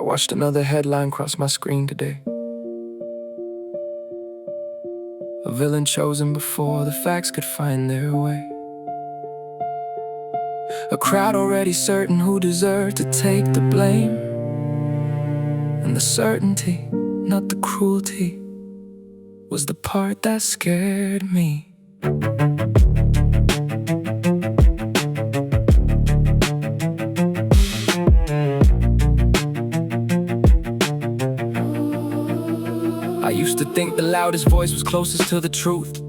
watched another headline cross my screen today. A villain chosen before the facts could find their way. A crowd already certain who deserved to take the blame. And the certainty, not the cruelty, was the part that scared me. I used to think the loudest voice was closest to the truth.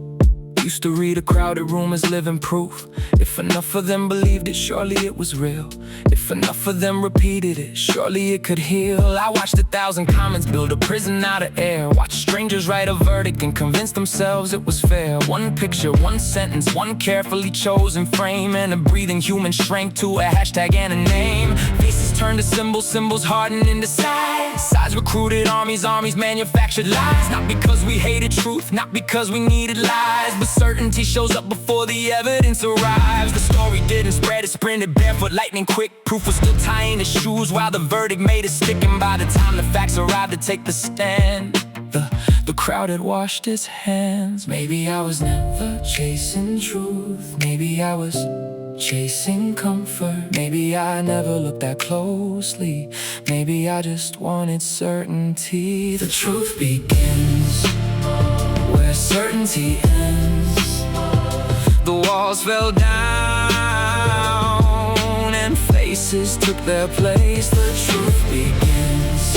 Used to read a crowded room as living proof. If enough of them believed it, surely it was real. If enough of them repeated it, surely it could heal. I watched 1,000 comments build a prison out of air. Watched strangers write a verdict and convince themselves it was fair. One picture, one sentence, one carefully chosen frame, and a breathing human shrank to a hashtag and a name. Faces turned to symbols, symbols hardened into sides. Sides recruited armies, armies manufactured lies. Not because we hated truth, not because we needed lies, but certainty shows up before the evidence arrives. The story didn't spread, it sprinted barefoot, lightning quick. Proof was still tying his shoes while the verdict made it stick. And by the time the facts arrived to take the stand, the crowd had washed its hands. Maybe I was never chasing truth. Maybe I was chasing comfort. Maybe I never looked that closely. Maybe I just wanted certainty. The truth begins where certainty ends. The walls fell down and faces took their place. The truth begins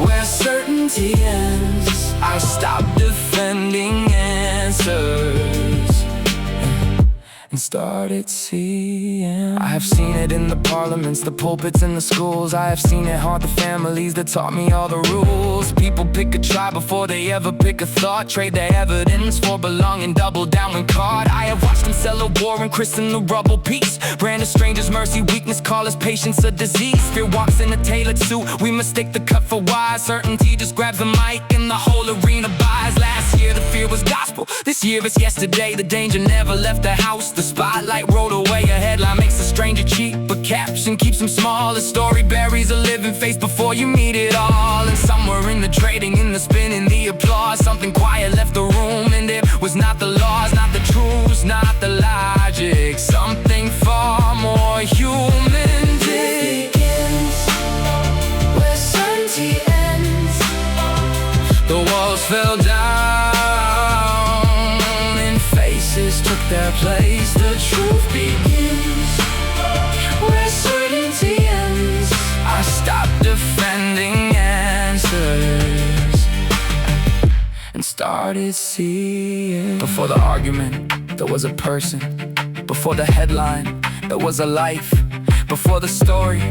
where certainty ends. I stopped defending answers and started seeing. I have seen it in the parliaments, the pulpits and the schools. I have seen it haunt the families that taught me all the rules. People pick a tribe before they ever pick a thought. Trade their evidence for belonging, double down when caught. I have watched them sell a war and christen the rubble peace. Brand a stranger's mercy, weakness, call us patience a disease. Fear walks in a tailored suit, we mistake the cut for wise. Certainty just grabs the mic and the whole arena buys. Last year the fear was gospel, this year it's yesterday. The danger never left the house, the spotlight rolled away. A headline makes a stranger cheap, but caption keeps him small. A story buries a living face before you meet it all. And somewhere in the trading, in the spin, in the applause, something quiet left the room. And it was not the laws, not the truths, not the logic. Something far more human did. Begins where certainty ends. The walls fell down and faces took their place. The truth begins where certainty ends. I stopped defending answers and started seeing. Before the argument, there was a person. Before the headline, there was a life. Before the story,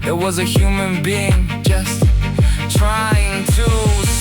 there was a human being just trying to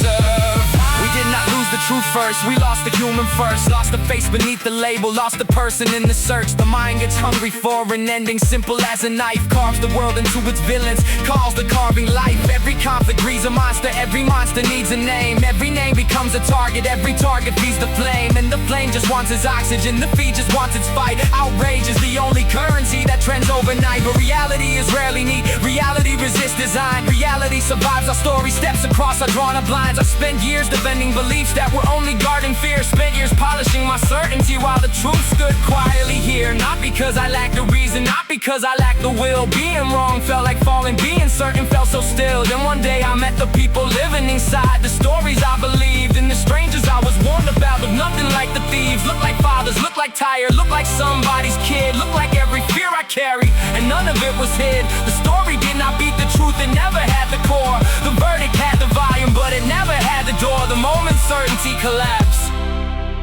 survive. We did not lose the truth first, we lost the human first. Lost the face beneath the label, lost the person in the search. The mind gets hungry for an ending, simple as a knife. Carves the world into its villains, calls the carving life. Every conflict breeds a monster, every monster needs a name. Every name becomes a target, every target feeds the flame. And the flame just wants its oxygen, the feed just wants its fight. Outrage is the only currency that trends overnight. But reality is rarely neat, reality resists design. Reality survives our story, steps across our drawn up lines. I spent years defending beliefs that were only guarding fear. Spent years polishing my certainty while the truth stood quietly here. Not because I lacked the reason, not because I lacked the will. Being wrong felt like falling, being certain felt so still. Then one day I met the people living inside the stories I believed, and the strangers I was warned about looked nothing like the thieves. Looked like fathers, looked like tired, looked like somebody's kid. Looked like every fear I carried, and none of it was hid. The story did not beat the truth, it never had the core. The verdict had the volume, but it never had the door. The moment certainty collapsed,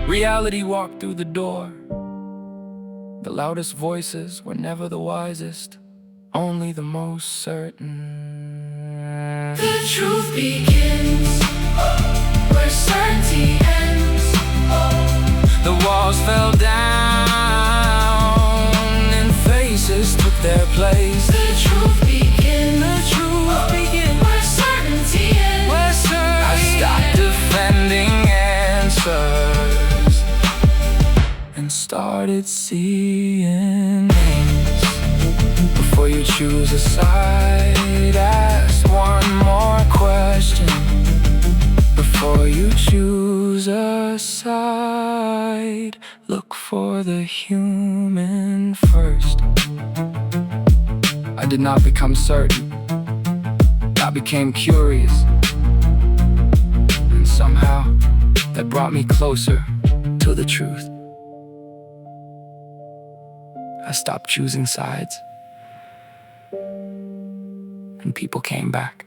reality walked through the door. The loudest voices were never the wisest, only the most certain. The truth begins where certainty ends. The walls fell down and faces took their place. The truth begins Where certainty ends. I stopped defending answers and started seeing names. Before you choose a side, ask one question. Before you choose a side, look for the human first. I did not become certain. I became curious. And somehow, that brought me closer to the truth. I stopped choosing sides. And people came back.